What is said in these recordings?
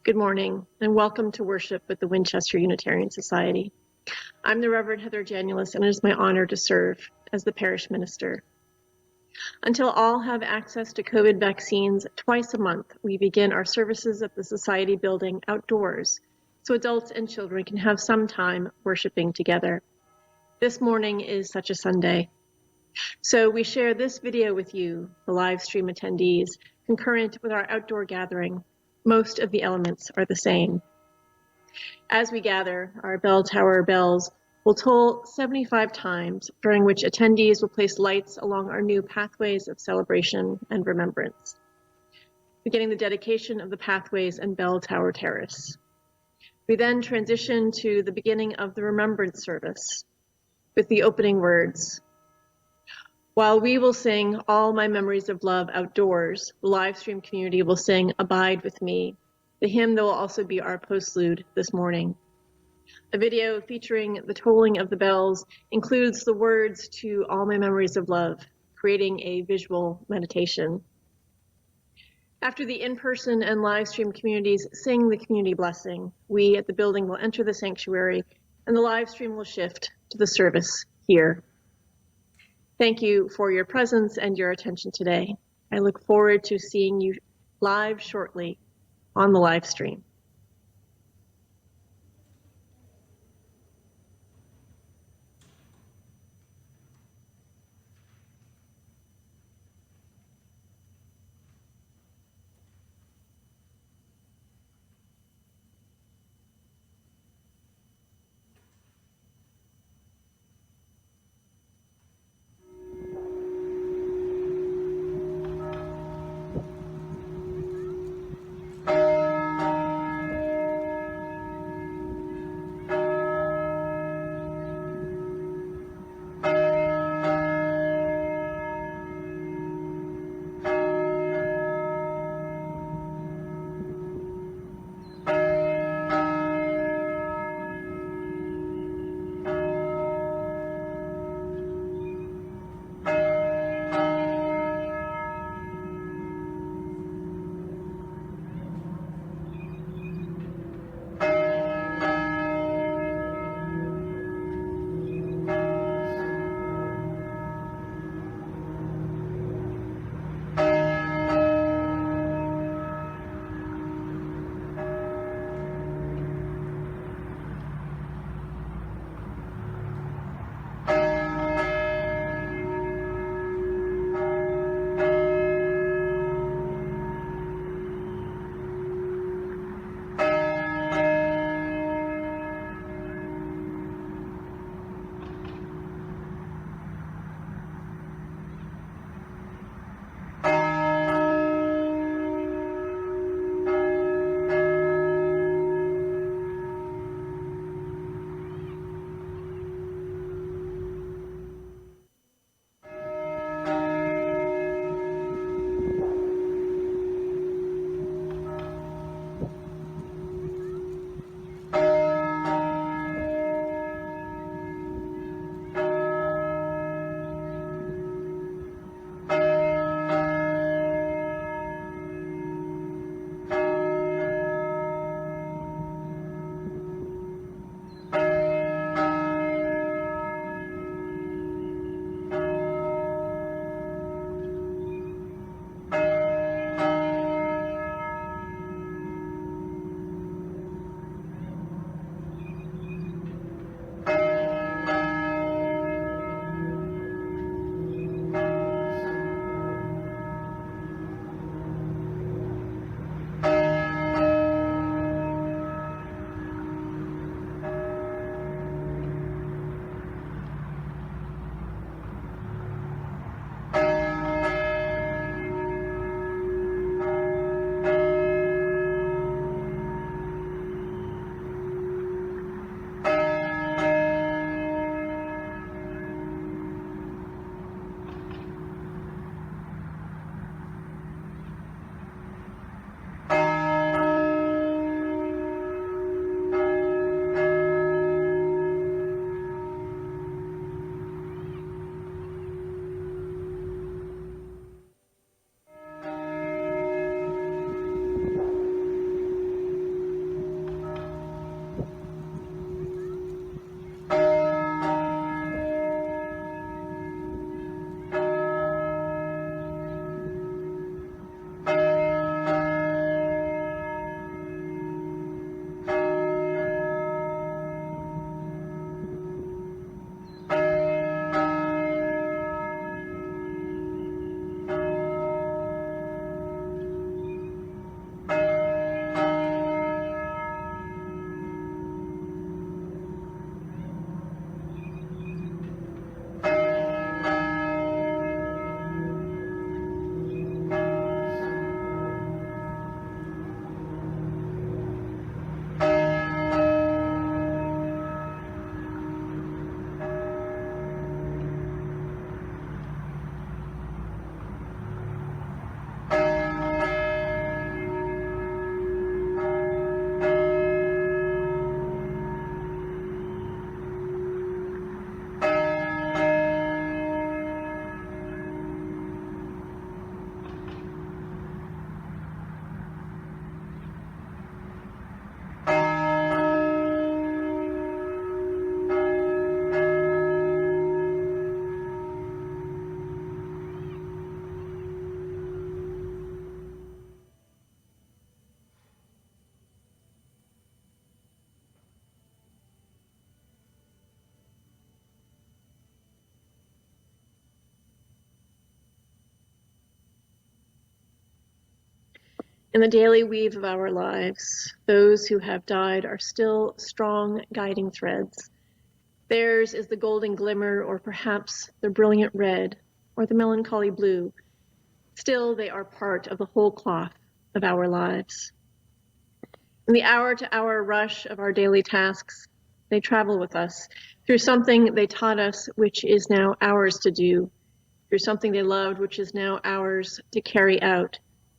Good morning, and welcome to worship with the Winchester Unitarian Society. I'm the Reverend Heather Janulis, and it is my honor to serve as the parish minister. Until all have access to COVID vaccines, twice a month, we begin our services at the Society building outdoors, so adults and children can have some time worshiping together. This morning is such a Sunday. So we share this video with you, the live stream attendees, concurrent with our outdoor gathering. Most of the elements are the same. As we gather, our bell tower bells will toll 75 times, during which attendees will place lights along our new pathways of celebration and remembrance, beginning the dedication of the pathways and bell tower terrace. We then transition to the beginning of the remembrance service with the opening words. While we will sing All My Memories of Love outdoors, the live stream community will sing Abide With Me, the hymn that will also be our postlude this morning. A video featuring the tolling of the bells includes the words to All My Memories of Love, creating a visual meditation. After the in-person and live stream communities sing the community blessing, we at the building will enter the sanctuary and the live stream will shift to the service here. Thank you for your presence and your attention today. I look forward to seeing you live shortly on the live stream. In the daily weave of our lives, those who have died are still strong guiding threads. Theirs is the golden glimmer, or perhaps the brilliant red, or the melancholy blue. Still, they are part of the whole cloth of our lives. In the hour-to-hour rush of our daily tasks, they travel with us through something they taught us, which is now ours to do, through something they loved, which is now ours to carry out,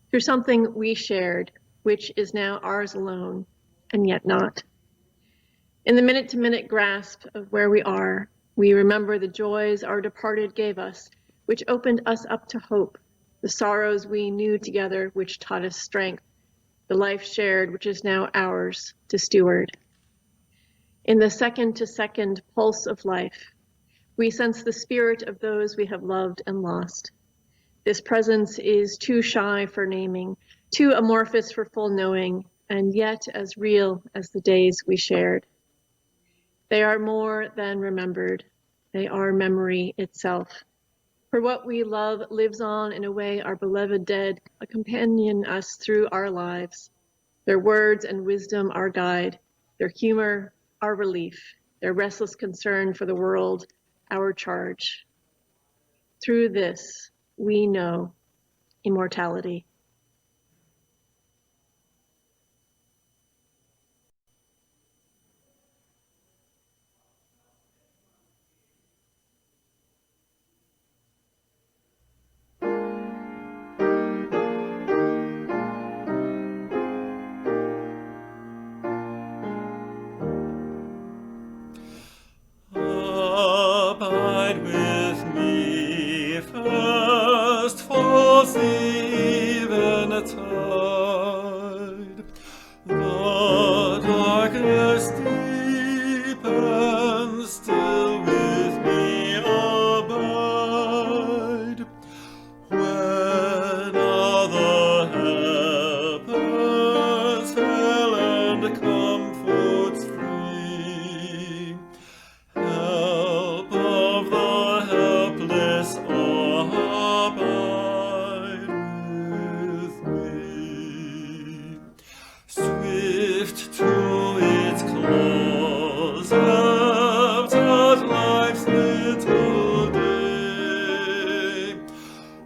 through something we shared, which is now ours alone, and yet not. In the minute-to-minute grasp of where we are, we remember the joys our departed gave us, which opened us up to hope, the sorrows we knew together, which taught us strength, the life shared, which is now ours to steward. In the second-to-second pulse of life, we sense the spirit of those we have loved and lost. This presence is too shy for naming, too amorphous for full knowing, and yet as real as the days we shared. They are more than remembered. They are memory itself. For what we love lives on in a way our beloved dead accompany us through our lives. Their words and wisdom our guide, their humor our relief, their restless concern for the world our charge. Through this, we know immortality. Abide with me, first falls the eventide. The darkness deepens, still with me abide. When other helpers fail and comforts free, help of the helpless, abide with me. Swift to its close, helped at life's little day,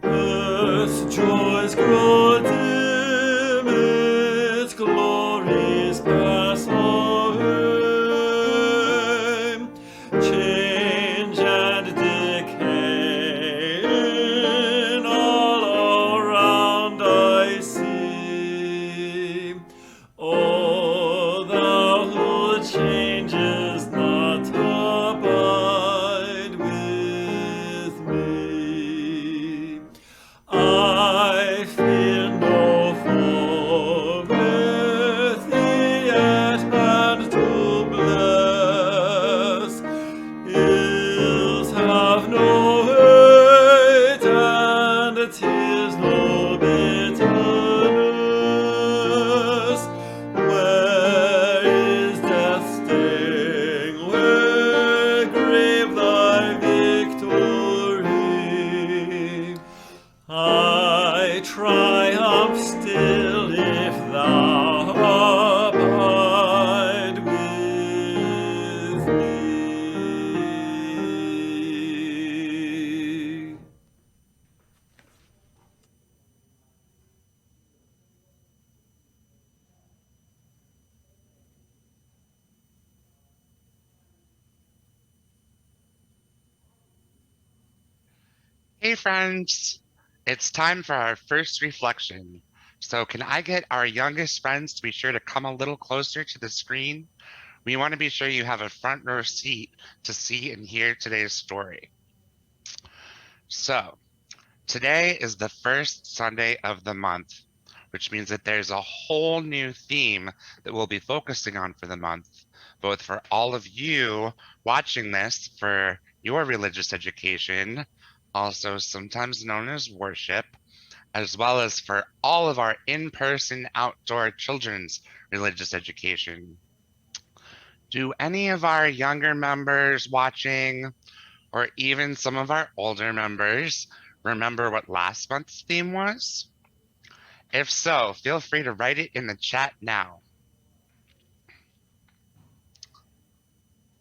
earth's joys grow dim, its glories pass away. Change and decay in all around I see. O thou who changes not, abide with me. I fear no foe, with thee at hand to bless. Ills have no weight, and tears no bitterness. Where is death's sting? Where, grave, thy victory? I triumph still if thou abide with me. Hey friends, it's time for our first reflection. So can I get our youngest friends to be sure to come a little closer to the screen? We want to be sure you have a front row seat to see and hear today's story. So today is the first Sunday of the month, which means that there's a whole new theme that we'll be focusing on for the month, both for all of you watching this for your religious education, also sometimes known as worship, as well as for all of our in-person outdoor children's religious education. Do any of our younger members watching, or even some of our older members, remember what last month's theme was? If so, feel free to write it in the chat now.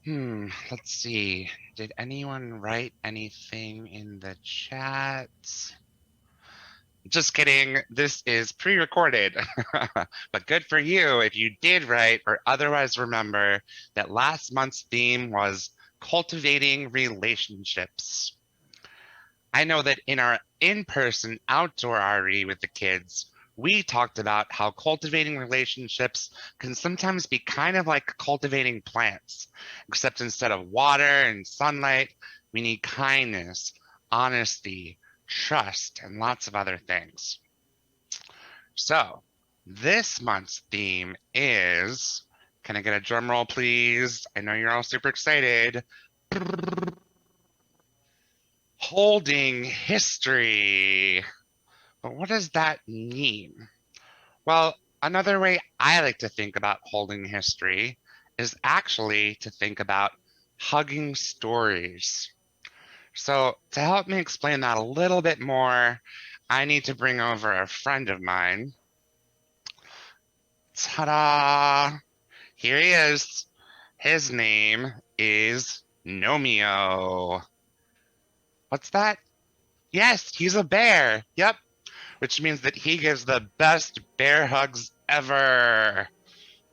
Let's see. Did anyone write anything in the chat? Just kidding. This is pre-recorded. But good for you if you did write or otherwise remember that last month's theme was cultivating relationships. I know that in our in-person outdoor RE with the kids, we talked about how cultivating relationships can sometimes be kind of like cultivating plants, except instead of water and sunlight, we need kindness, honesty, trust, and lots of other things. So, this month's theme is, can I get a drum roll, please? I know you're all super excited. Holding history. But what does that mean? Well, another way I like to think about holding history is actually to think about hugging stories. So, to help me explain that a little bit more, I need to bring over a friend of mine. Ta-da! Here he is. His name is Nomeo. What's that? Yes, he's a bear. Yep, which means that he gives the best bear hugs ever.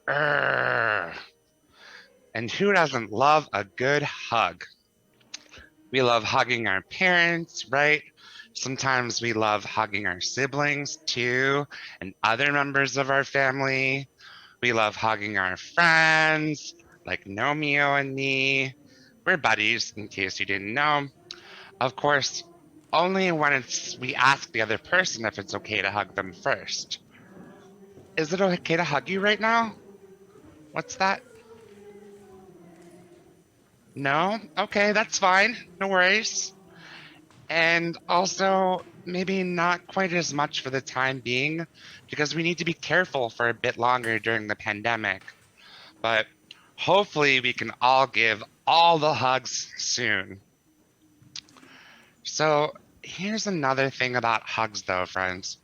Urgh. And who doesn't love a good hug? We love hugging our parents, right? Sometimes we love hugging our siblings too, and other members of our family. We love hugging our friends, like Nomeo and me. We're buddies, in case you didn't know. Of course, only when we ask the other person if it's okay to hug them first. Is it okay to hug you right now? What's that? No? Okay, that's fine. No worries. And also, maybe not quite as much for the time being, because we need to be careful for a bit longer during the pandemic. But hopefully, we can all give all the hugs soon. So, here's another thing about hugs, though, friends.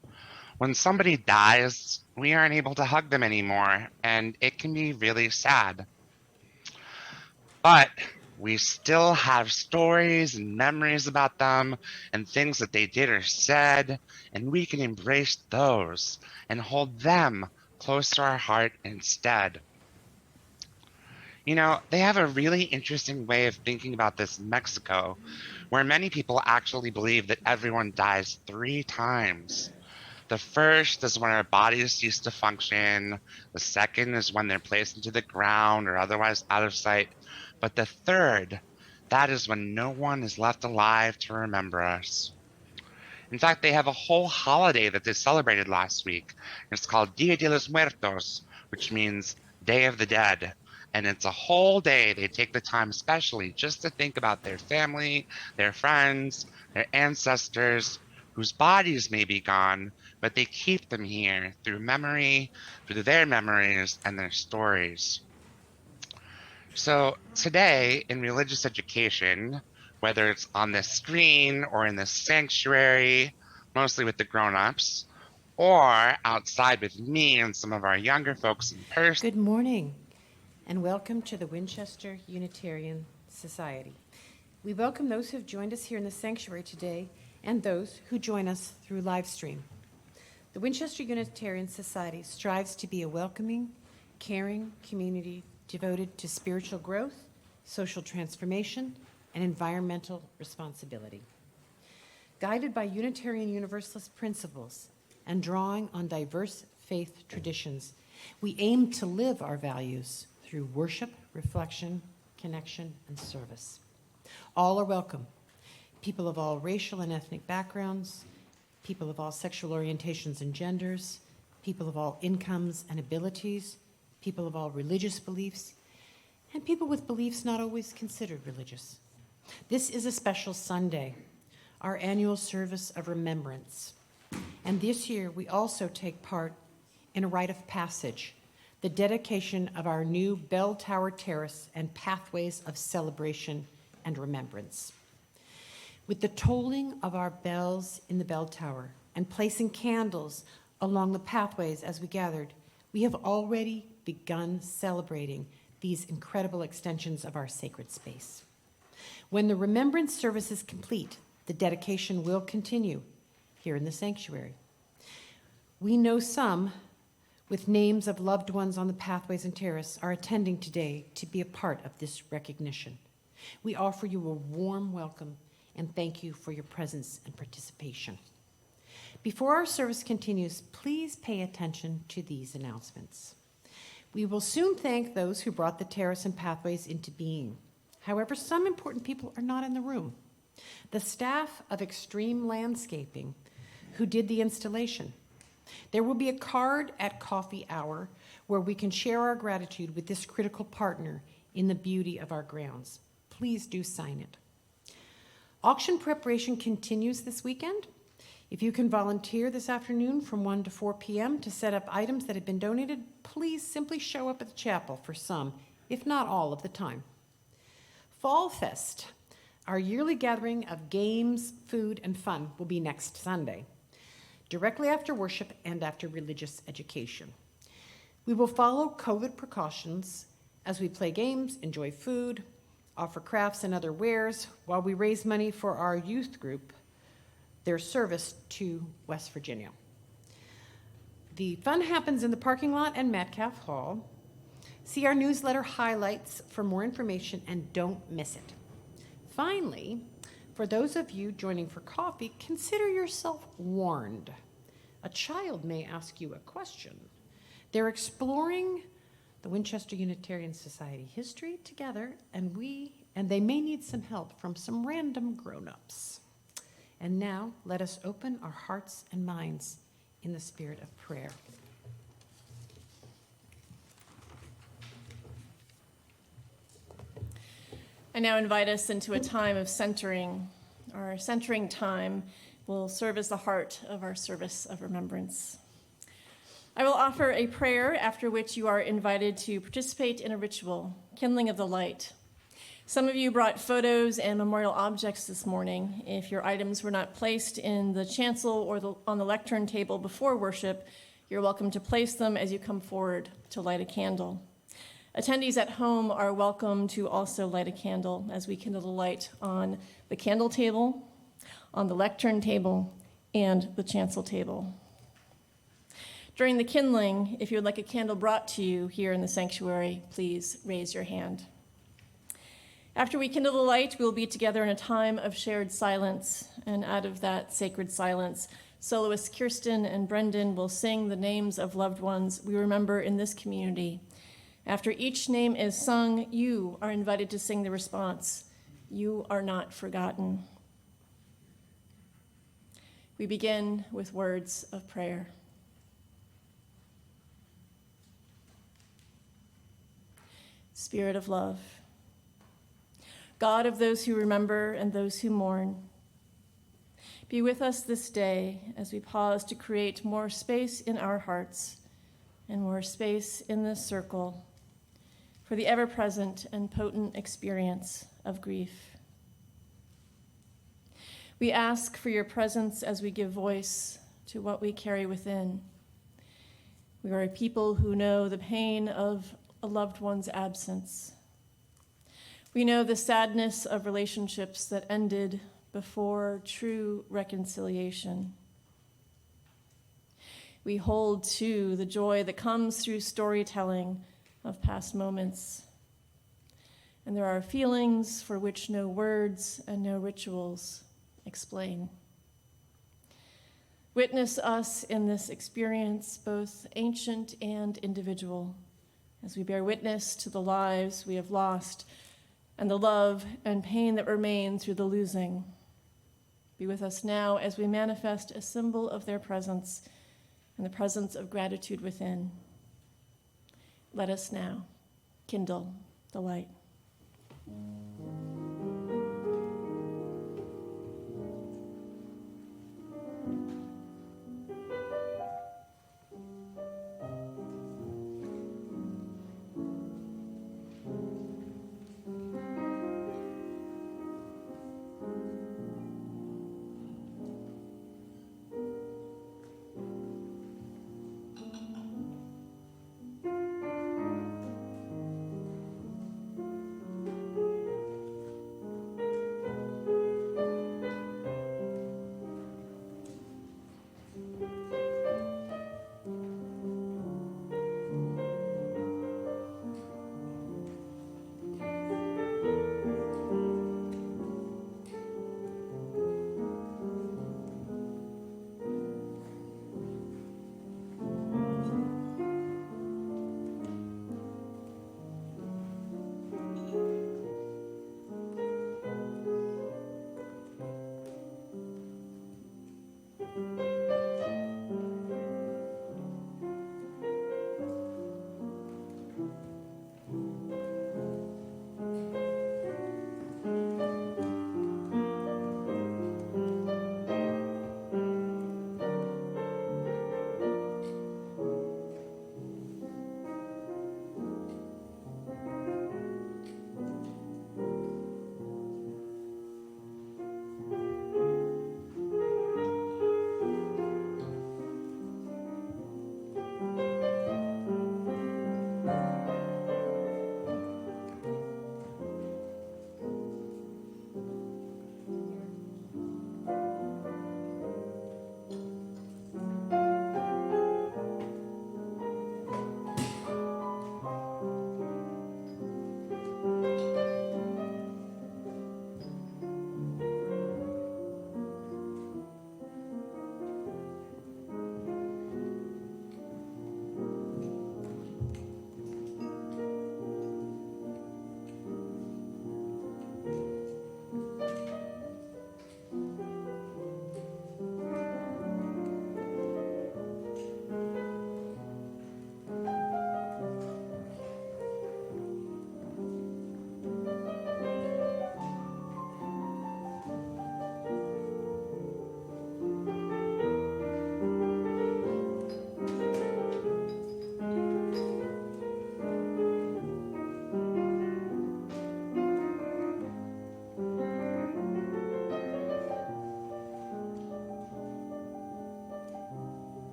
When somebody dies, we aren't able to hug them anymore, and it can be really sad. But we still have stories and memories about them and things that they did or said, and we can embrace those and hold them close to our heart instead. You know, they have a really interesting way of thinking about this in Mexico, where many people actually believe that everyone dies 3 times. The first is when our bodies cease to function. The second is when they're placed into the ground or otherwise out of sight. But the third, that is when no one is left alive to remember us. In fact, they have a whole holiday that they celebrated last week. It's called Dia de los Muertos, which means Day of the Dead. And it's a whole day they take the time, especially just to think about their family, their friends, their ancestors, whose bodies may be gone, but they keep them here through memory, through their memories and their stories. So today in religious education, whether it's on this screen or in this sanctuary, mostly with the grown-ups, or outside with me and some of our younger folks in person. Good morning, and welcome to the Winchester Unitarian Society. We welcome those who have joined us here in the sanctuary today and those who join us through live stream. The Winchester Unitarian Society strives to be a welcoming, caring community devoted to spiritual growth, social transformation, and environmental responsibility. Guided by Unitarian Universalist principles and drawing on diverse faith traditions, we aim to live our values through worship, reflection, connection, and service. All are welcome. People of all racial and ethnic backgrounds, people of all sexual orientations and genders, people of all incomes and abilities, people of all religious beliefs, and people with beliefs not always considered religious. This is a special Sunday, our annual service of remembrance. And this year, we also take part in a rite of passage, the dedication of our new bell tower terrace and pathways of celebration and remembrance. With the tolling of our bells in the bell tower and placing candles along the pathways as we gathered, we have already begun celebrating these incredible extensions of our sacred space. When the remembrance service is complete, the dedication will continue here in the sanctuary. We know some, with names of loved ones on the pathways and terrace, are attending today to be a part of this recognition. We offer you a warm welcome and thank you for your presence and participation. Before our service continues, please pay attention to these announcements. We will soon thank those who brought the terrace and pathways into being. However, some important people are not in the room. The staff of Extreme Landscaping who did the installation. There will be a card at coffee hour where we can share our gratitude with this critical partner in the beauty of our grounds. Please do sign it. Auction preparation continues this weekend. If you can volunteer this afternoon from 1 to 4 p.m. to set up items that have been donated, please simply show up at the chapel for some, if not all of the time. Fall Fest, our yearly gathering of games, food, and fun, will be next Sunday, directly after worship and after religious education. We will follow COVID precautions as we play games, enjoy food, offer crafts and other wares while we raise money for our youth group, their service to West Virginia. The fun happens in the parking lot and Metcalf Hall. See our newsletter highlights for more information and don't miss it. Finally, for those of you joining for coffee, consider yourself warned. A child may ask you a question. They're exploring the Winchester Unitarian Society history together, and they may need some help from some random grown-ups. And now, let us open our hearts and minds in the spirit of prayer. I now invite us into a time of centering. Our centering time will serve as the heart of our service of remembrance. I will offer a prayer after which you are invited to participate in a ritual, kindling of the light. Some of you brought photos and memorial objects this morning. If your items were not placed in the chancel or on the lectern table before worship, you're welcome to place them as you come forward to light a candle. Attendees at home are welcome to also light a candle as we kindle the light on the candle table, on the lectern table, and the chancel table. During the kindling, if you would like a candle brought to you here in the sanctuary, please raise your hand. After we kindle the light, we will be together in a time of shared silence, and out of that sacred silence, soloists Kirsten and Brendan will sing the names of loved ones we remember in this community. After each name is sung, you are invited to sing the response, "You are not forgotten." We begin with words of prayer. Spirit of love, God of those who remember and those who mourn, be with us this day as we pause to create more space in our hearts and more space in this circle for the ever-present and potent experience of grief. We ask for your presence as we give voice to what we carry within. We are a people who know the pain of a loved one's absence. We know the sadness of relationships that ended before true reconciliation. We hold to the joy that comes through storytelling of past moments. And there are feelings for which no words and no rituals explain. Witness us in this experience, both ancient and individual, as we bear witness to the lives we have lost and the love and pain that remain through the losing. Be with us now as we manifest a symbol of their presence and the presence of gratitude within. Let us now kindle the light.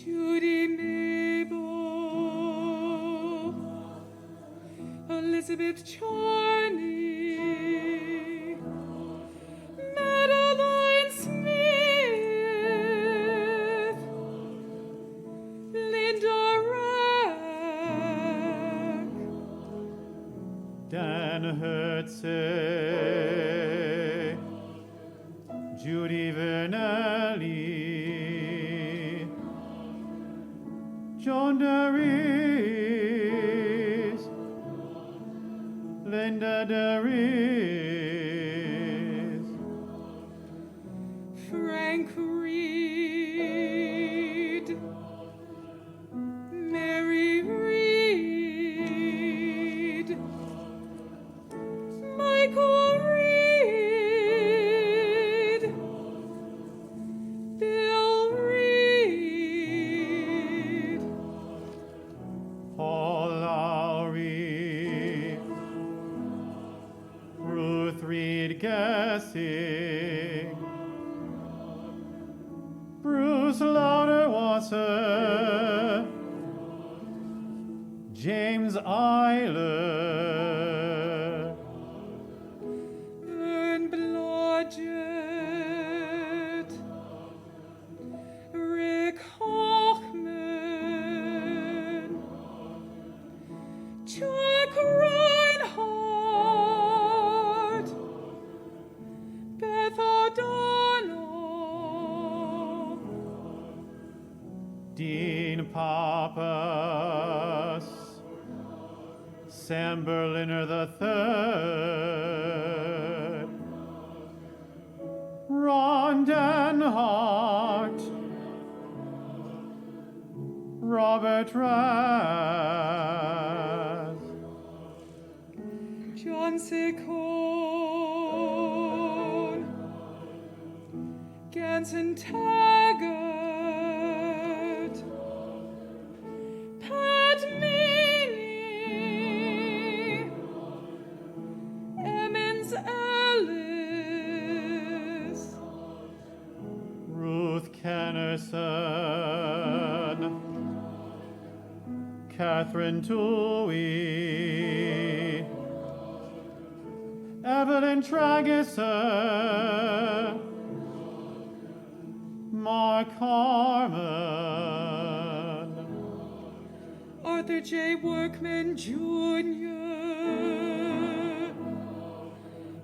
Judy Mabel, Elizabeth Charney, Madeline Smith, Linda Rack, Dan Hertze, Judy Vernelli, John Darius, Linda Darius, Frank Reed, Mary Reed, Michael Reed, Bill Reed, Paul Lowry, Ruth Reed Gessing, Bruce Lauderwasser, James Eiler, Vern Blodgett, Rick Hochman, Chuck Reinhardt, Beth O'Donnell, Dean Pappas, Sam Berliner III, Ron Denhart, Robert Raz, John Ciccone, Ganson Taggart, Pat Meany, Emmons Ellis, Ruth Kennerson, Catherine Toohey, Evelyn Trageser, Mark Harmon, Arthur J. Workman Jr.,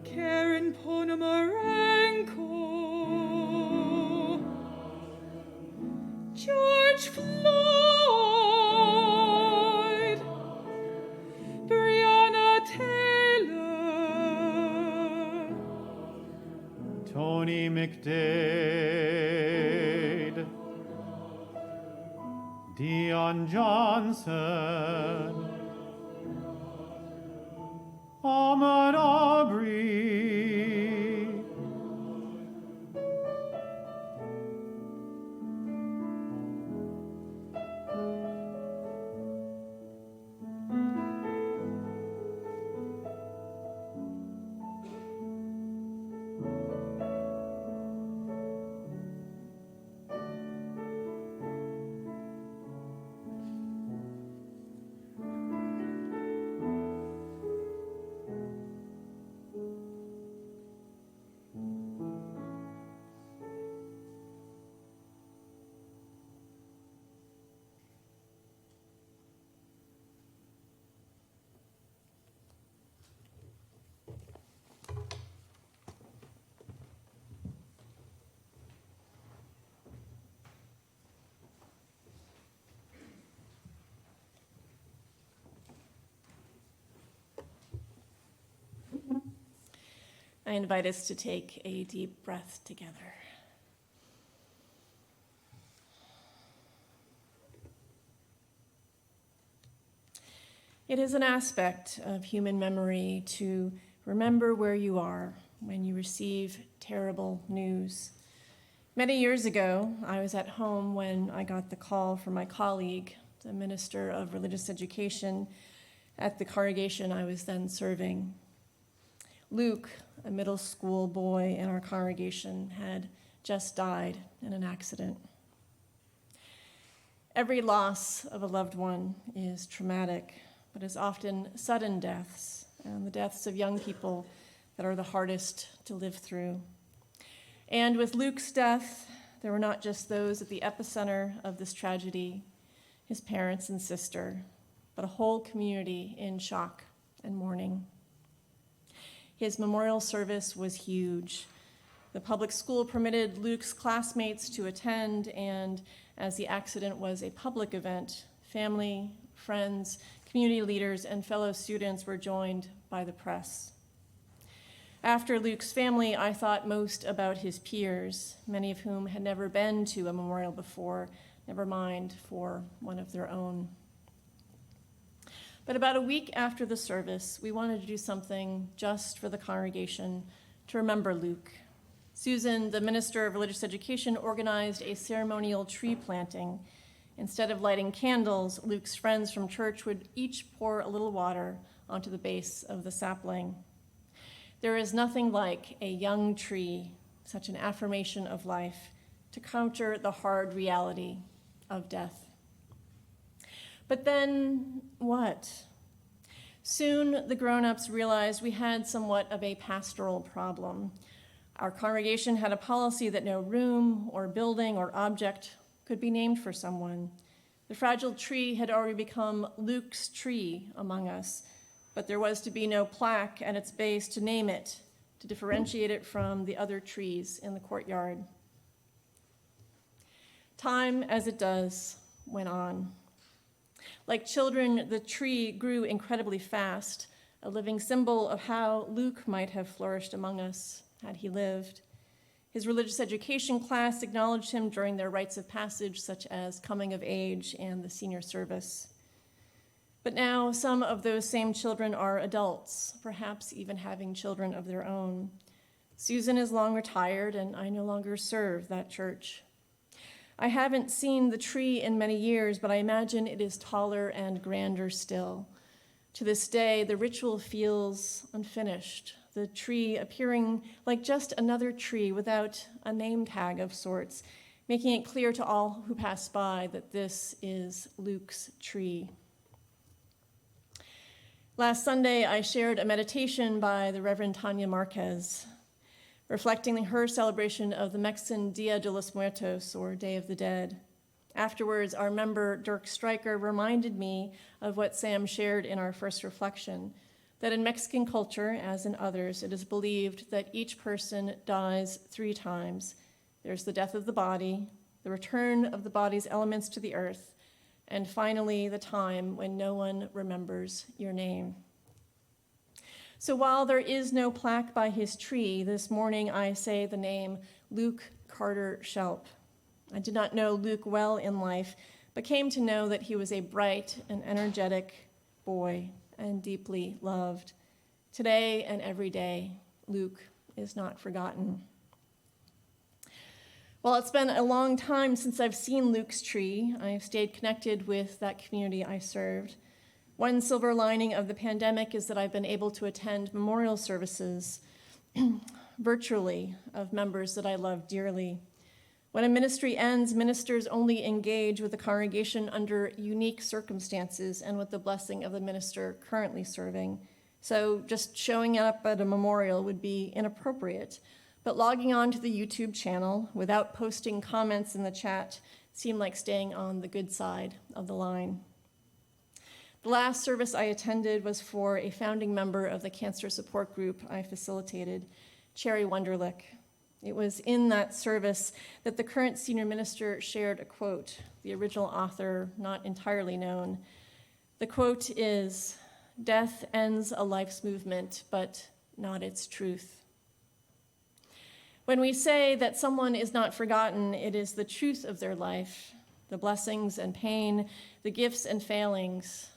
Karen Ponomarenko, George Floyd, Breonna Taylor, Tony McDade, Dion Johnson, Ahmad Aubrey, I invite us to take a deep breath together. It is an aspect of human memory to remember where you are when you receive terrible news. Many years ago, I was at home when I got the call from my colleague, the Minister of Religious Education, at the congregation I was then serving. Luke, a middle school boy in our congregation, had just died in an accident. Every loss of a loved one is traumatic, but is often sudden deaths, and the deaths of young people that are the hardest to live through. And with Luke's death, there were not just those at the epicenter of this tragedy, his parents and sister, but a whole community in shock and mourning. His memorial service was huge. The public school permitted Luke's classmates to attend, and as the accident was a public event, family, friends, community leaders, and fellow students were joined by the press. After Luke's family, I thought most about his peers, many of whom had never been to a memorial before, never mind for one of their own. But about a week after the service, we wanted to do something just for the congregation to remember Luke. Susan, the minister of religious education, organized a ceremonial tree planting. Instead of lighting candles, Luke's friends from church would each pour a little water onto the base of the sapling. There is nothing like a young tree, such an affirmation of life, to counter the hard reality of death. But then what? Soon the grown-ups realized we had somewhat of a pastoral problem. Our congregation had a policy that no room or building or object could be named for someone. The fragile tree had already become Luke's tree among us, but there was to be no plaque at its base to name it, to differentiate it from the other trees in the courtyard. Time, as it does, went on. Like children, the tree grew incredibly fast, a living symbol of how Luke might have flourished among us had he lived. His religious education class acknowledged him during their rites of passage, such as coming of age and the senior service. But now some of those same children are adults, perhaps even having children of their own. Susan is long retired, and I no longer serve that church. I haven't seen the tree in many years, but I imagine it is taller and grander still. To this day, the ritual feels unfinished, the tree appearing like just another tree without a name tag of sorts, making it clear to all who pass by that this is Luke's tree. Last Sunday, I shared a meditation by the Reverend Tanya Marquez, reflecting her celebration of the Mexican Dia de los Muertos, or Day of the Dead. Afterwards, our member, Dirk Stryker, reminded me of what Sam shared in our first reflection, that in Mexican culture, as in others, it is believed that each person dies 3 times. There's the death of the body, the return of the body's elements to the earth, and finally, the time when no one remembers your name. So while there is no plaque by his tree, this morning I say the name Luke Carter Shelp. I did not know Luke well in life, but came to know that he was a bright and energetic boy and deeply loved. Today and every day, Luke is not forgotten. While it's been a long time since I've seen Luke's tree, I have stayed connected with that community I served. One silver lining of the pandemic is that I've been able to attend memorial services virtually of members that I love dearly. When a ministry ends, ministers only engage with the congregation under unique circumstances and with the blessing of the minister currently serving. So just showing up at a memorial would be inappropriate. But logging on to the YouTube channel without posting comments in the chat seemed like staying on the good side of the line. The last service I attended was for a founding member of the cancer support group I facilitated, Cherry Wunderlich. It was in that service that the current senior minister shared a quote, the original author not entirely known. The quote is, "Death ends a life's movement, but not its truth." When we say that someone is not forgotten, it is the truth of their life, the blessings and pain, the gifts and failings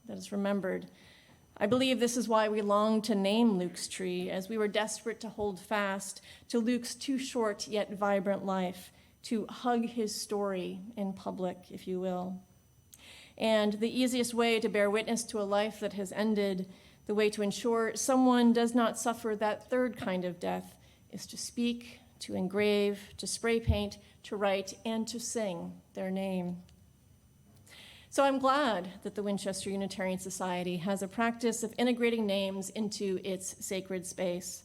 that is remembered. I believe this is why we long to name Luke's tree, as we were desperate to hold fast to Luke's too short yet vibrant life, to hug his story in public, if you will. And the easiest way to bear witness to a life that has ended, the way to ensure someone does not suffer that third kind of death, is to speak, to engrave, to spray paint, to write, and to sing their name. So I'm glad that the Winchester Unitarian Society has a practice of integrating names into its sacred space.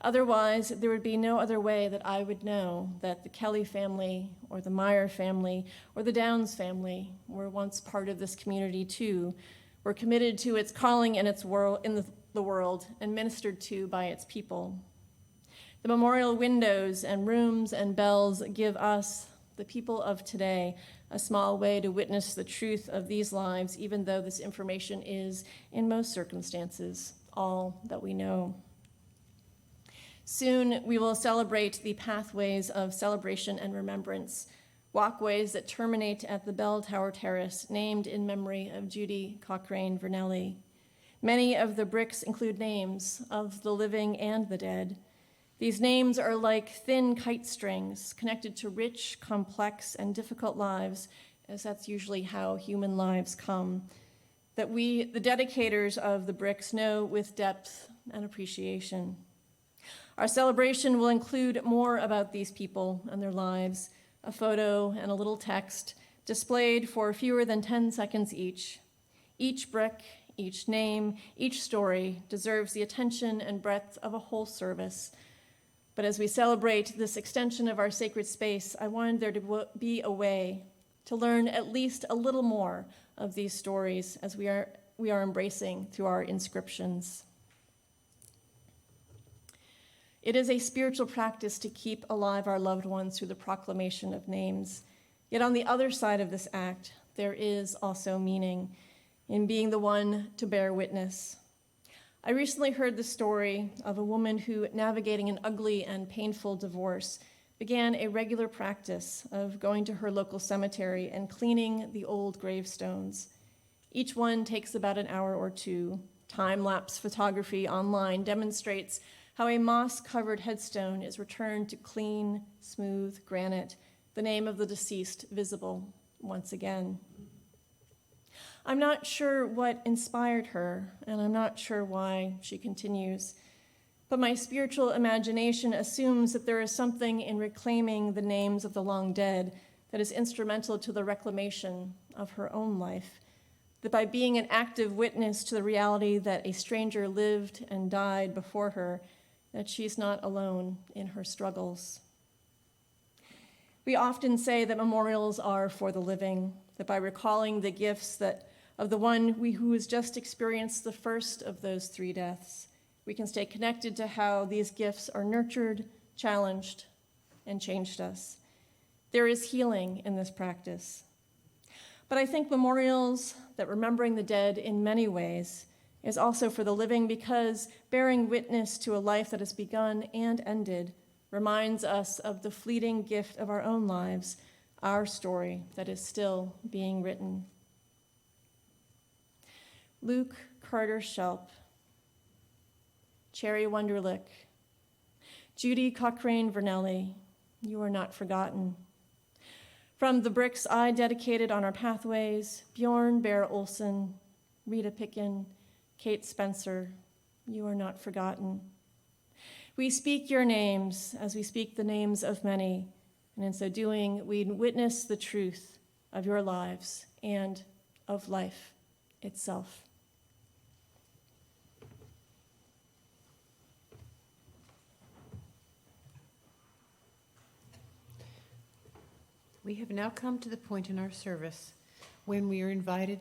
Otherwise, there would be no other way that I would know that the Kelly family or the Meyer family or the Downs family were once part of this community too, were committed to its calling in its world, in the world, and ministered to by its people. The memorial windows and rooms and bells give us, the people of today, a small way to witness the truth of these lives, even though this information is, in most circumstances, all that we know. Soon we will celebrate the pathways of celebration and remembrance, walkways that terminate at the bell tower terrace, named in memory of Judy Cochrane Vernelli. Many of the bricks include names of the living and the dead. These names are like thin kite strings connected to rich, complex, and difficult lives, as that's usually how human lives come, that we, the dedicators of the bricks, know with depth and appreciation. Our celebration will include more about these people and their lives, a photo and a little text displayed for fewer than 10 seconds each. Each brick, each name, each story deserves the attention and breadth of a whole service. But as we celebrate this extension of our sacred space, I wanted there to be a way to learn at least a little more of these stories as we are embracing through our inscriptions. It is a spiritual practice to keep alive our loved ones through the proclamation of names. Yet on the other side of this act, there is also meaning in being the one to bear witness. I recently heard the story of a woman who, navigating an ugly and painful divorce, began a regular practice of going to her local cemetery and cleaning the old gravestones. Each one takes about an hour or two. Time-lapse photography online demonstrates how a moss-covered headstone is returned to clean, smooth granite, the name of the deceased visible once again. I'm not sure what inspired her, and I'm not sure why she continues. But my spiritual imagination assumes that there is something in reclaiming the names of the long dead that is instrumental to the reclamation of her own life. That by being an active witness to the reality that a stranger lived and died before her, that she's not alone in her struggles. We often say that memorials are for the living, that by recalling the gifts of the one who has just experienced the first of those three deaths, we can stay connected to how these gifts are nurtured, challenged, and changed us. There is healing in this practice. But I think memorials, that remembering the dead in many ways, is also for the living because bearing witness to a life that has begun and ended reminds us of the fleeting gift of our own lives, our story that is still being written. Luke Carter Shelp, Cherry Wunderlich, Judy Cochrane Vernelli, you are not forgotten. From the bricks I dedicated on our pathways, Bjorn Bear Olsen, Rita Picken, Kate Spencer, you are not forgotten. We speak your names as we speak the names of many, and in so doing, we witness the truth of your lives and of life itself. We have now come to the point in our service when we are invited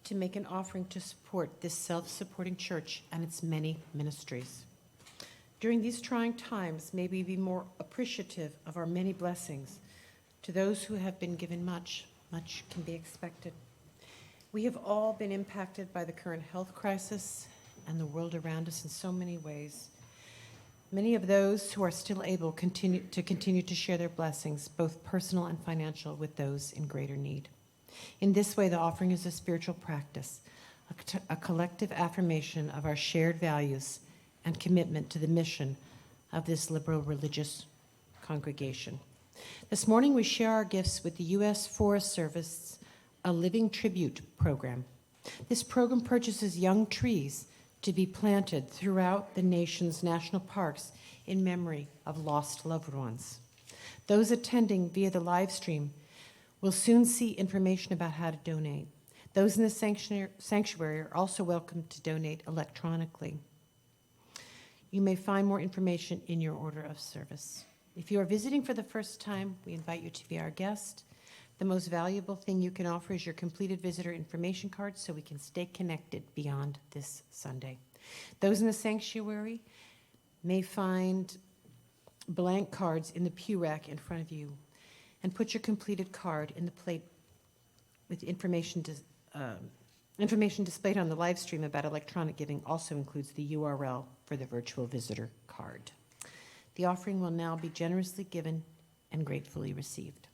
to make an offering to support this self-supporting church and its many ministries. During these trying times, may we be more appreciative of our many blessings. To those who have been given much, much can be expected. We have all been impacted by the current health crisis and the world around us in so many ways. Many of those who are still able continue to share their blessings, both personal and financial, with those in greater need. In this way, the offering is a spiritual practice, a collective affirmation of our shared values and commitment to the mission of this liberal religious congregation. This morning, we share our gifts with the U.S. Forest Service, a Living Tribute program. This program purchases young trees to be planted throughout the nation's national parks in memory of lost loved ones. Those attending via the live stream will soon see information about how to donate. Those in the sanctuary are also welcome to donate electronically. You may find more information in your order of service. If you are visiting for the first time, we invite you to be our guest. The most valuable thing you can offer is your completed visitor information card so we can stay connected beyond this Sunday. Those in the sanctuary may find blank cards in the pew rack in front of you, and put your completed card in the plate with information displayed on the live stream about electronic giving also includes the URL for the virtual visitor card. The offering will now be generously given and gratefully received.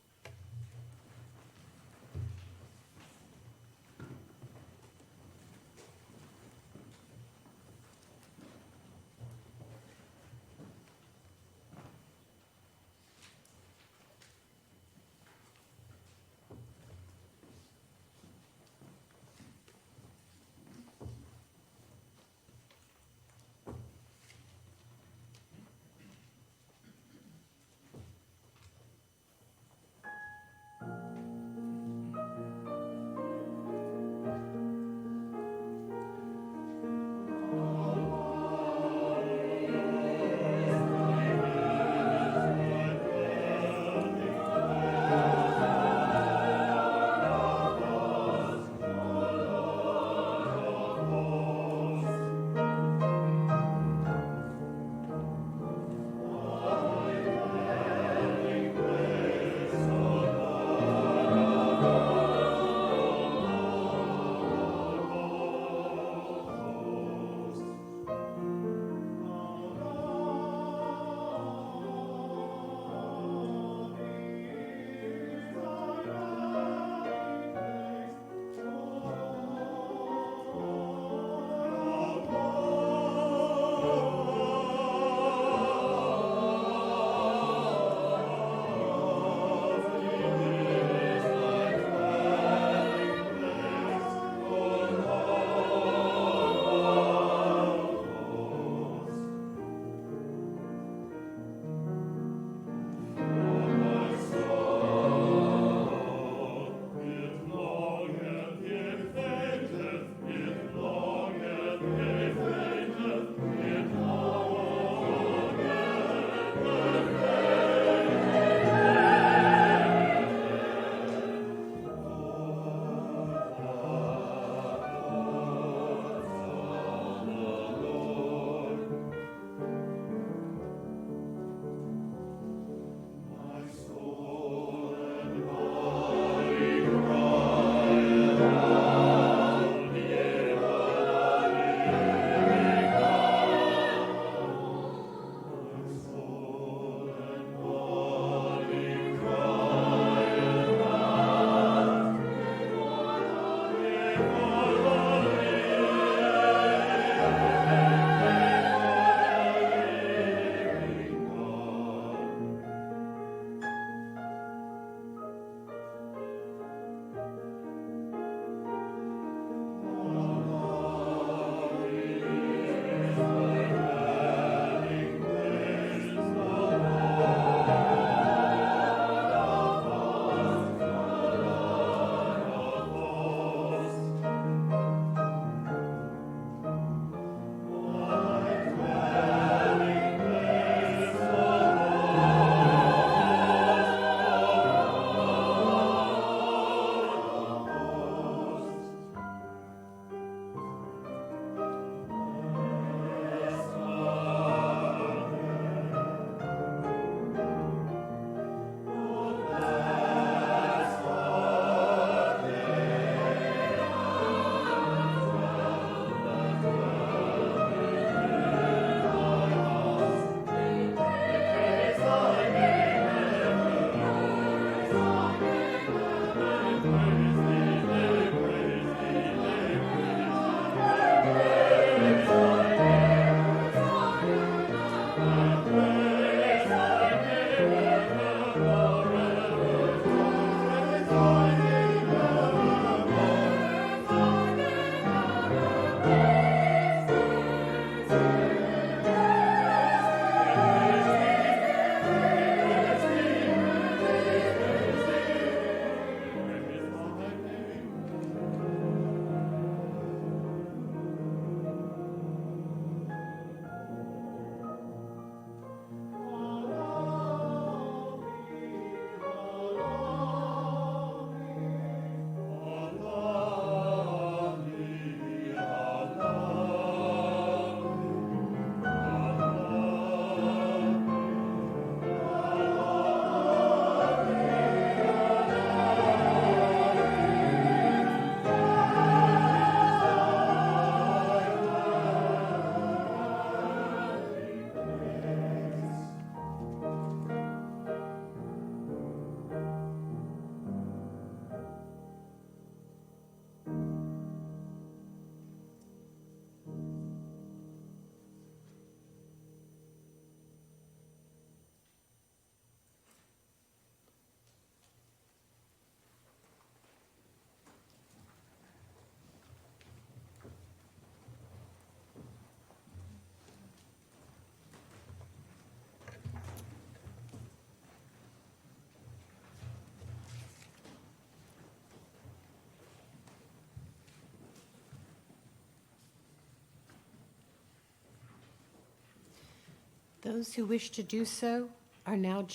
Those who wish to do so are now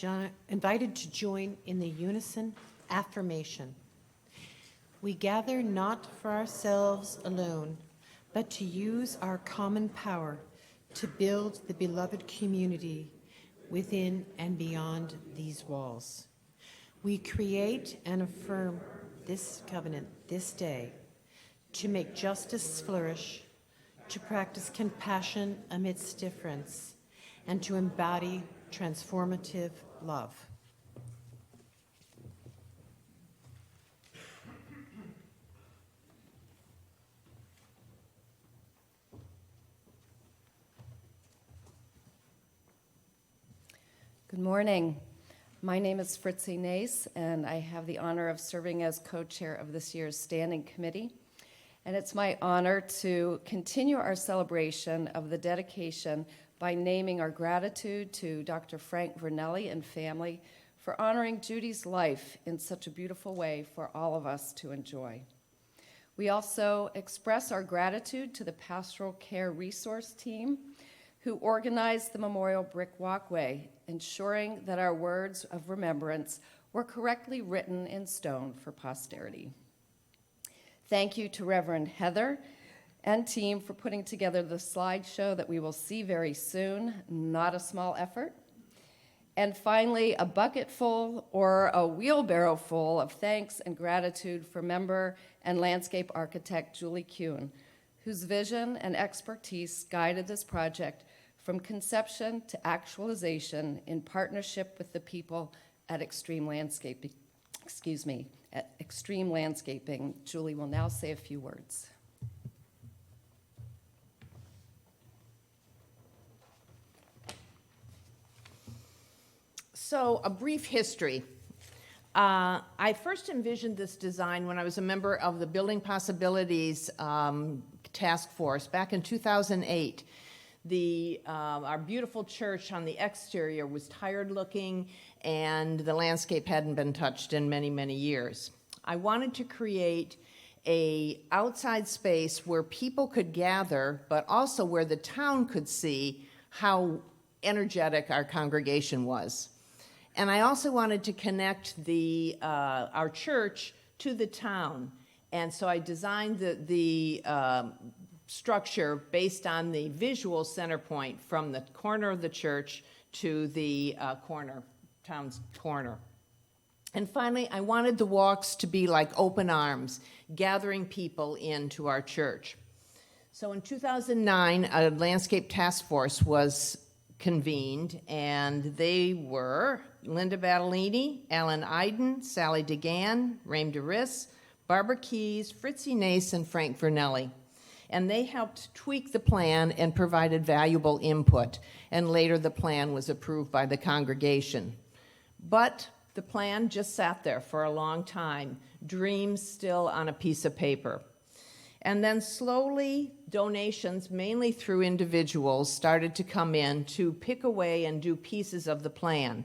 invited to join in the unison affirmation. We gather not for ourselves alone, but to use our common power to build the beloved community within and beyond these walls. We create and affirm this covenant this day to make justice flourish, to practice compassion amidst difference, and to embody transformative love. Good morning. My name is Fritzi Nace, and I have the honor of serving as co-chair of this year's standing committee. And it's my honor to continue our celebration of the dedication by naming our gratitude to Dr. Frank Vernelli and family for honoring Judy's life in such a beautiful way for all of us to enjoy. We also express our gratitude to the Pastoral Care Resource Team who organized the Memorial Brick Walkway, ensuring that our words of remembrance were correctly written in stone for posterity. Thank you to Reverend Heather and team for putting together the slideshow that we will see very soon, not a small effort. And finally, a bucket full or a wheelbarrow full of thanks and gratitude for member and landscape architect Julie Kuhn, whose vision and expertise guided this project from conception to actualization in partnership with the people at Extreme Landscaping. At Extreme Landscaping. Julie will now say a few words. So, a brief history. I first envisioned this design when I was a member of the Building Possibilities Task Force back in 2008. Our beautiful church on the exterior was tired looking, and the landscape hadn't been touched in many, many years. I wanted to create an outside space where people could gather, but also where the town could see how energetic our congregation was. And I also wanted to connect our church to the town. And so I designed the structure based on the visual center point from the corner of the church to the town's corner. And finally, I wanted the walks to be like open arms, gathering people into our church. So in 2009, a landscape task force was convened, and they were Linda Battellini, Alan Iden, Sally DeGan, Raim DeRiss, Barbara Keyes, Fritzi Nace, and Frank Vernelli. And they helped tweak the plan and provided valuable input. And later the plan was approved by the congregation. But the plan just sat there for a long time, dreams still on a piece of paper. And then slowly, donations, mainly through individuals, started to come in to pick away and do pieces of the plan.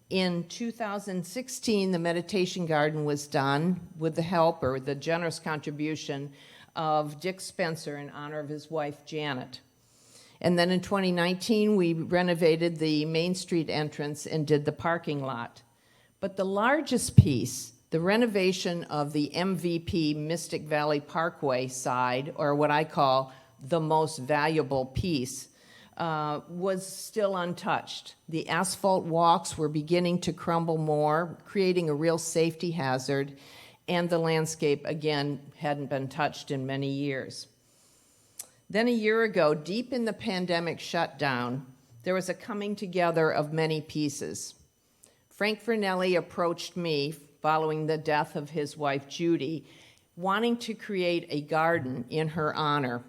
In 2016, the meditation garden was done with the help or the generous contribution of Dick Spencer in honor of his wife, Janet. And then in 2019, we renovated the Main Street entrance and did the parking lot. But the largest piece, the renovation of the MVP Mystic Valley Parkway side, or what I call the most valuable piece, was still untouched. The asphalt walks were beginning to crumble more, creating a real safety hazard, and the landscape, again, hadn't been touched in many years. Then a year ago, deep in the pandemic shutdown, there was a coming together of many pieces. Frank Vernelli approached me following the death of his wife, Judy, wanting to create a garden in her honor.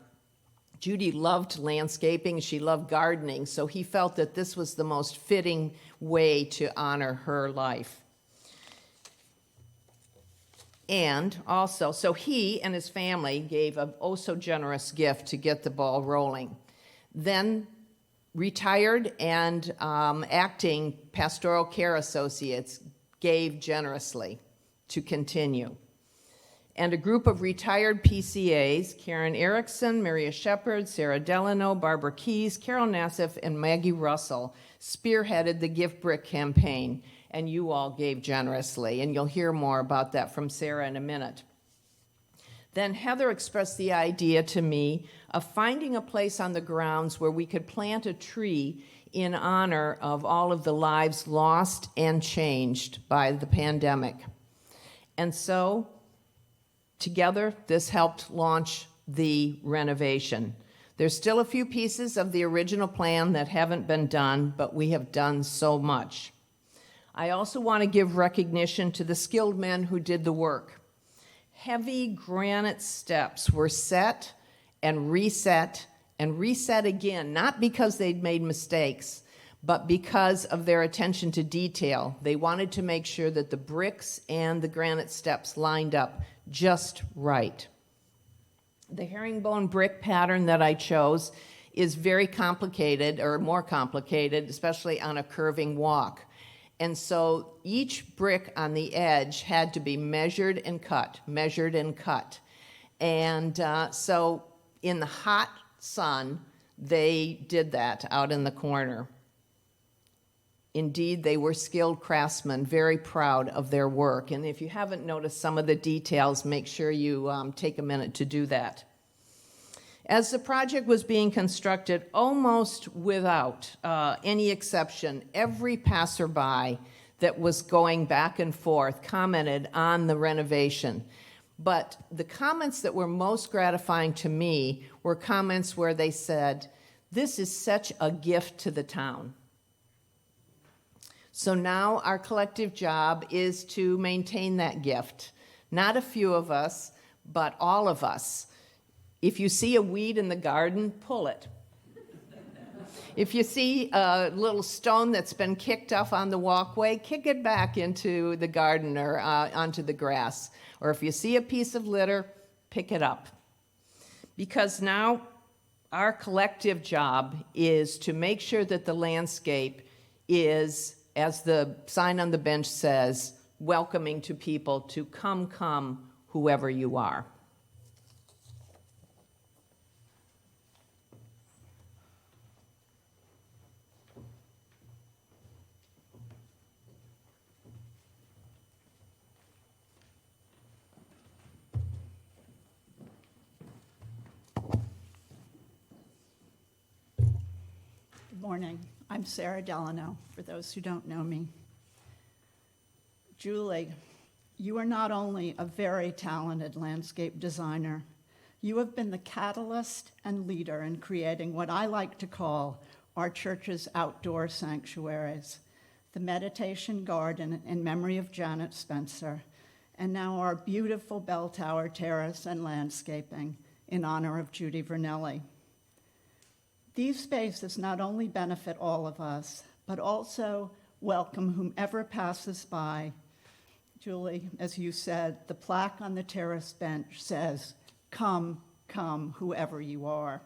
Judy loved landscaping, she loved gardening, so he felt that this was the most fitting way to honor her life. And also, so he and his family gave a oh-so-generous gift to get the ball rolling. Then retired and acting pastoral care associates gave generously to continue. and a group of retired PCAs, Karen Erickson, Maria Shepard, Sarah Delano, Barbara Keys, Carol Nassif, and Maggie Russell, spearheaded the Gift Brick campaign, and you all gave generously, and you'll hear more about that from Sarah in a minute. Then Heather expressed the idea to me of finding a place on the grounds where we could plant a tree in honor of all of the lives lost and changed by the pandemic. And so, together, this helped launch the renovation. There's still a few pieces of the original plan that haven't been done, but we have done so much. I also want to give recognition to the skilled men who did the work. Heavy granite steps were set and reset again, not because they'd made mistakes, but because of their attention to detail. They wanted to make sure that the bricks and the granite steps lined up just right. The herringbone brick pattern that I chose is very complicated, or more complicated, especially on a curving walk. And so each brick on the edge had to be measured and cut. And so in the hot sun, they did that out in the corner. Indeed, they were skilled craftsmen, very proud of their work. And if you haven't noticed some of the details, make sure you take a minute to do that. As the project was being constructed, almost without any exception, every passerby that was going back and forth commented on the renovation. But the comments that were most gratifying to me were comments where they said, "This is such a gift to the town." So now our collective job is to maintain that gift. Not a few of us, but all of us. If you see a weed in the garden, pull it. If you see a little stone that's been kicked off on the walkway, kick it back into the garden or onto the grass. Or if you see a piece of litter, pick it up. Because now our collective job is to make sure that the landscape is, as the sign on the bench says, welcoming to people to come, whoever you are. Good morning. I'm Sarah Delano, for those who don't know me. Julie, you are not only a very talented landscape designer, you have been the catalyst and leader in creating what I like to call our church's outdoor sanctuaries, the Meditation Garden in memory of Janet Spencer, and now our beautiful bell tower terrace and landscaping in honor of Judy Vernelli. These spaces not only benefit all of us, but also welcome whomever passes by. Julie, as you said, the plaque on the terrace bench says, come, whoever you are.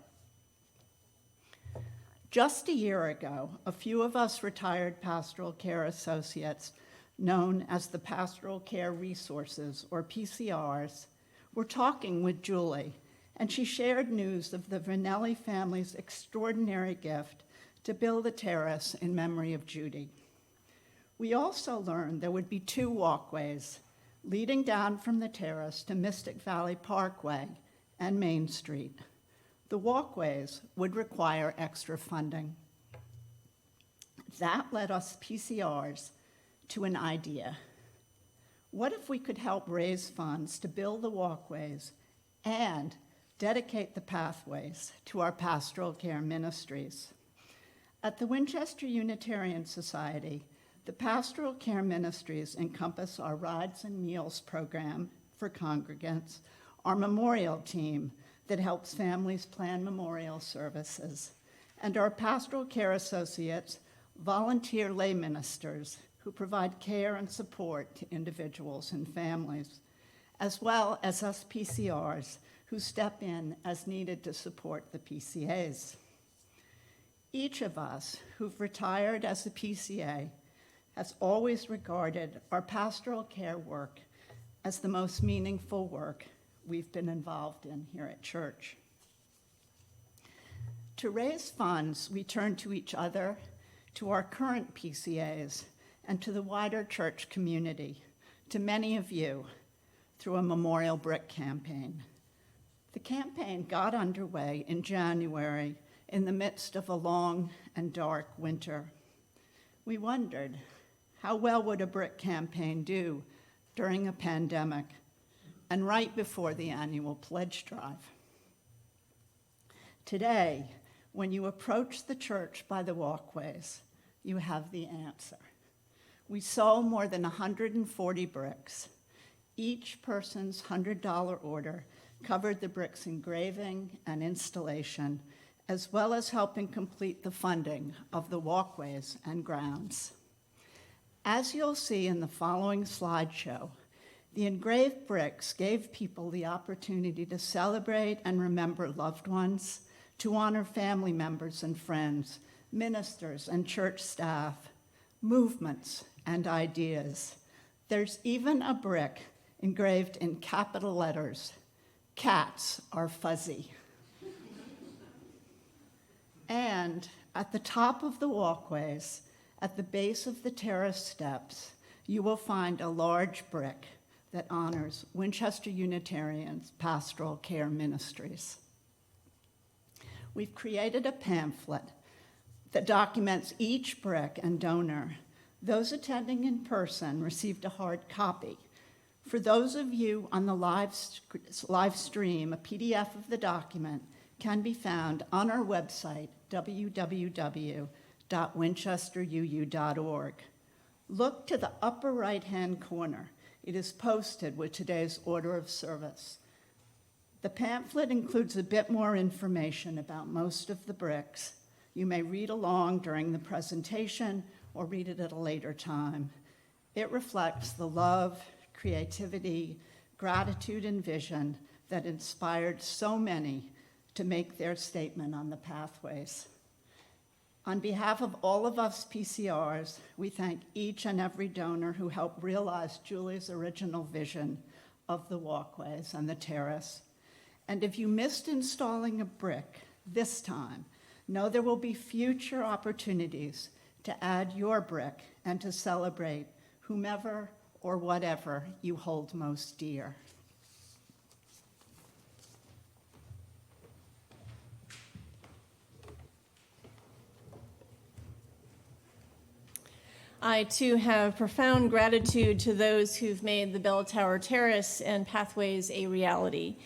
Just a year ago, a few of us retired pastoral care associates, known as the Pastoral Care Resources, or PCRs, were talking with Julie, and she shared news of the Vernelli family's extraordinary gift to build a terrace in memory of Judy. We also learned there would be 2 walkways leading down from the terrace to Mystic Valley Parkway and Main Street. The walkways would require extra funding. That led us PCRs to an idea. What if we could help raise funds to build the walkways and dedicate the pathways to our pastoral care ministries? At the Winchester Unitarian Society, the pastoral care ministries encompass our Rides and Meals program for congregants, our memorial team that helps families plan memorial services, and our pastoral care associates, volunteer lay ministers who provide care and support to individuals and families, as well as us PCRs who step in as needed to support the PCAs. Each of us who've retired as a PCA has always regarded our pastoral care work as the most meaningful work we've been involved in here at church. To raise funds, we turn to each other, to our current PCAs, and to the wider church community, to many of you, through a memorial brick campaign. The campaign got underway in January in the midst of a long and dark winter. We wondered, how well would a brick campaign do during a pandemic and right before the annual pledge drive? Today, when you approach the church by the walkways, you have the answer. We sold more than 140 bricks. Each person's $100 order covered the bricks engraving and installation, as well as helping complete the funding of the walkways and grounds. As you'll see in the following slideshow, the engraved bricks gave people the opportunity to celebrate and remember loved ones, to honor family members and friends, ministers and church staff, movements and ideas. There's even a brick engraved in capital letters, "Cats are fuzzy." And at the top of the walkways, at the base of the terrace steps, you will find a large brick that honors Winchester Unitarian's Pastoral Care Ministries. We've created a pamphlet that documents each brick and donor. Those attending in person received a hard copy. For those of you on the live stream, a PDF of the document can be found on our website, www.winchesteruu.org. Look to the upper right-hand corner. It is posted with today's order of service. The pamphlet includes a bit more information about most of the bricks. You may read along during the presentation or read it at a later time. It reflects the love, creativity, gratitude, and vision that inspired so many to make their statement on the pathways. On behalf of all of us PCRs, we thank each and every donor who helped realize Julie's original vision of the walkways and the terrace. And if you missed installing a brick this time, know there will be future opportunities to add your brick and to celebrate whomever or whatever you hold most dear. I, too, have profound gratitude to those who've made the Bell Tower Terrace and Pathways a reality.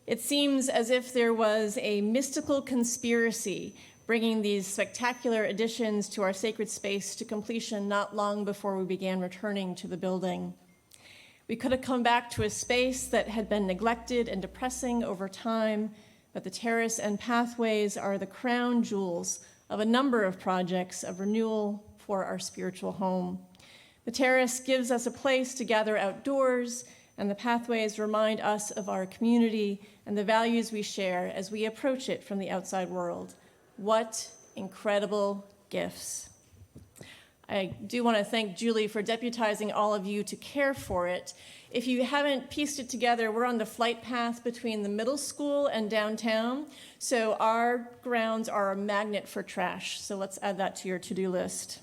It seems as if there was a mystical conspiracy bringing these spectacular additions to our sacred space to completion not long before we began returning to the building. We could have come back to a space that had been neglected and depressing over time, but the terrace and pathways are the crown jewels of a number of projects of renewal for our spiritual home. The terrace gives us a place to gather outdoors, and the pathways remind us of our community and the values we share as we approach it from the outside world. What incredible gifts. I do want to thank Julie for deputizing all of you to care for it. If you haven't pieced it together, we're on the flight path between the middle school and downtown, so our grounds are a magnet for trash, so let's add that to your to-do list.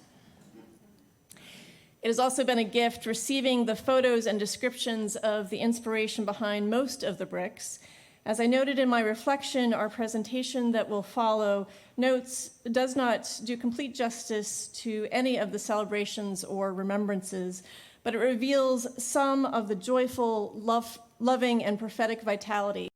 It has also been a gift receiving the photos and descriptions of the inspiration behind most of the bricks. As I noted in my reflection, our presentation that will follow does not do complete justice to any of the celebrations or remembrances, but it reveals some of the joyful, loving, and prophetic vitality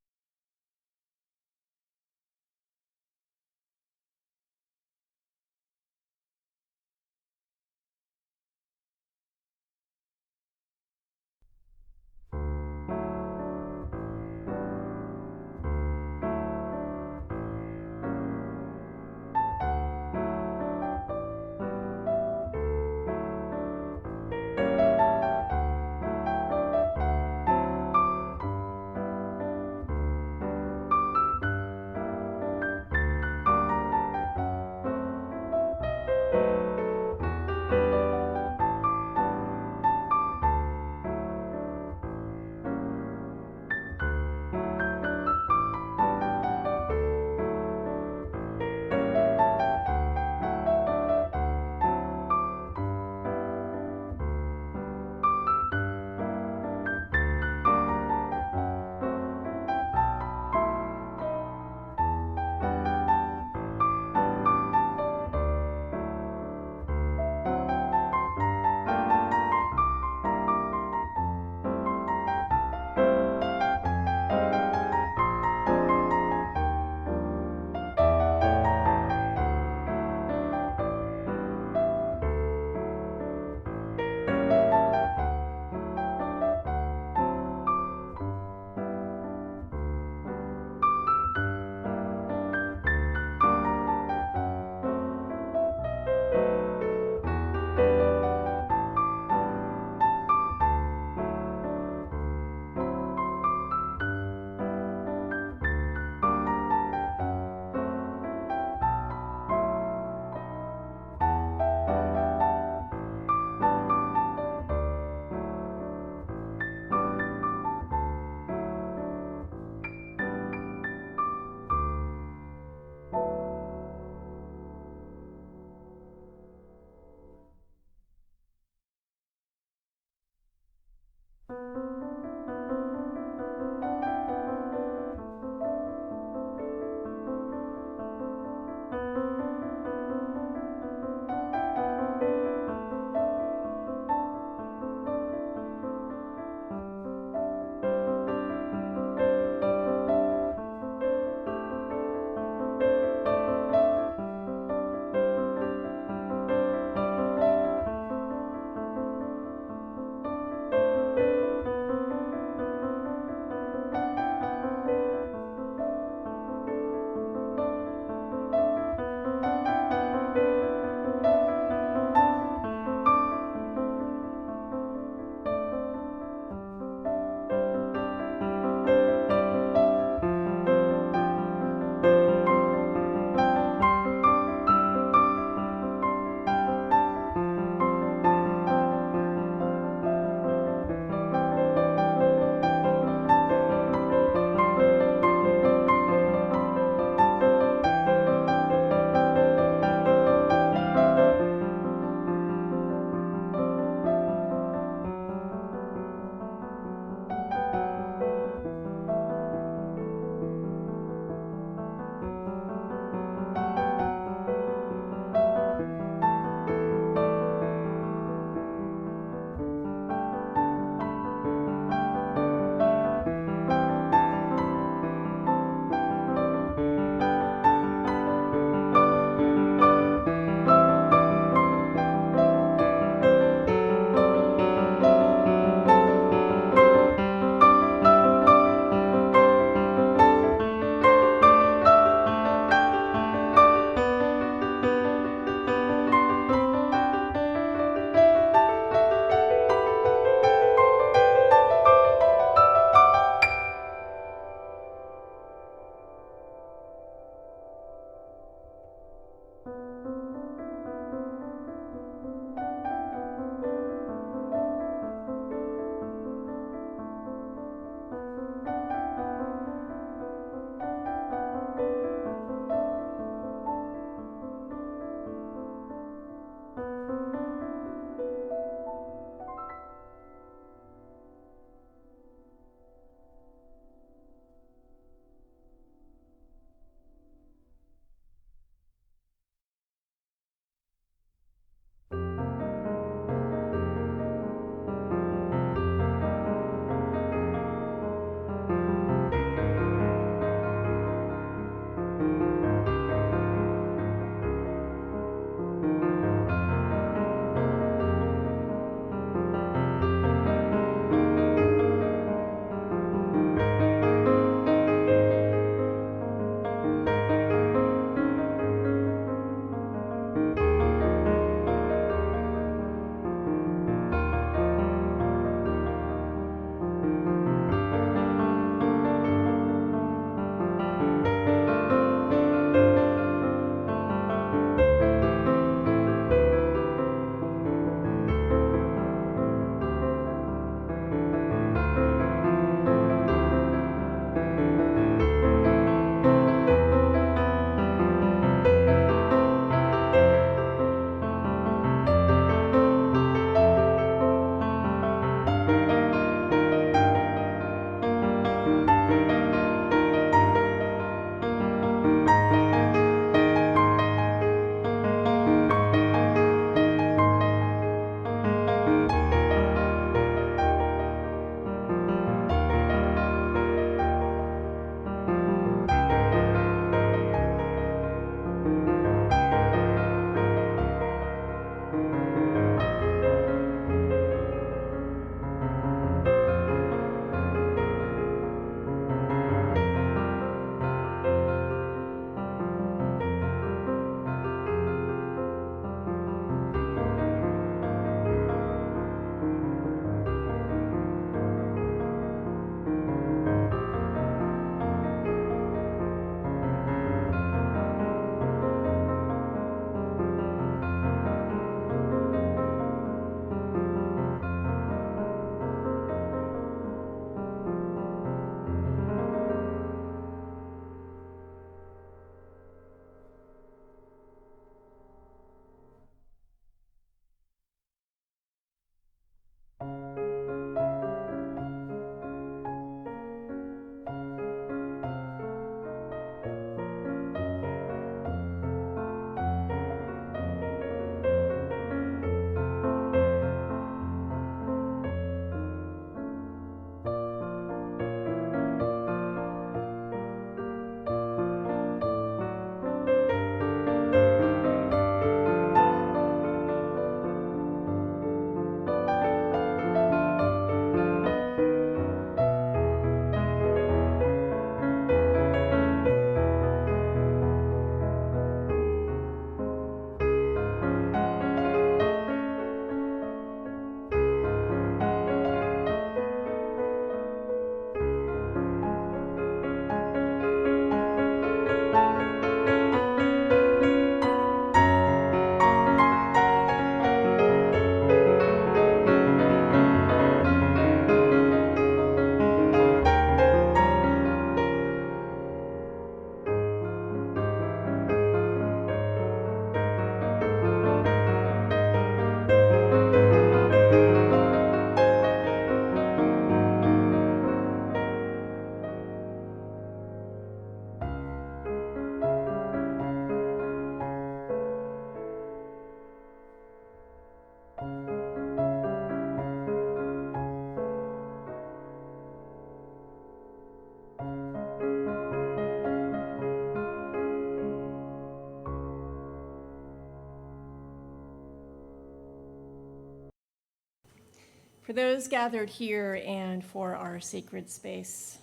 those gathered here and for our sacred space.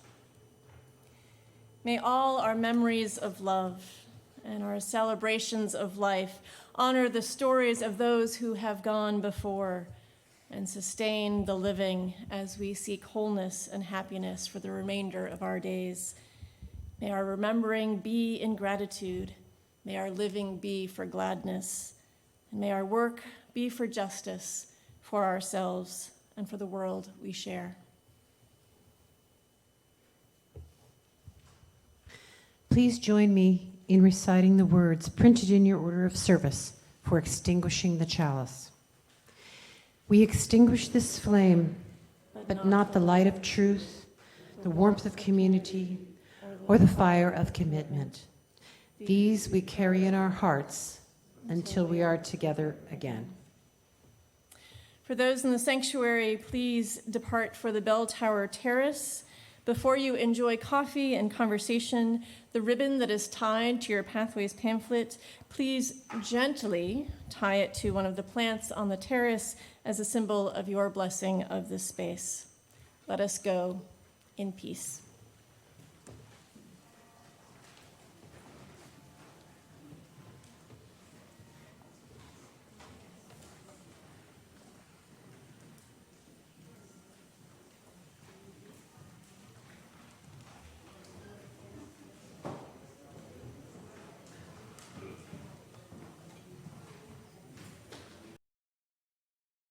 May all our memories of love and our celebrations of life honor the stories of those who have gone before and sustain the living as we seek wholeness and happiness for the remainder of our days. May our remembering be in gratitude. May our living be for gladness. And may our work be for justice, for ourselves, and for the world we share. Please join me in reciting the words printed in your order of service for extinguishing the chalice. We extinguish this flame, but not the light of truth, the warmth of community, or the fire of commitment. These we carry in our hearts until we are together again. For those in the sanctuary, please depart for the bell tower terrace. Before you enjoy coffee and conversation, the ribbon that is tied to your Pathways pamphlet, please gently tie it to one of the plants on the terrace as a symbol of your blessing of this space. Let us go in peace.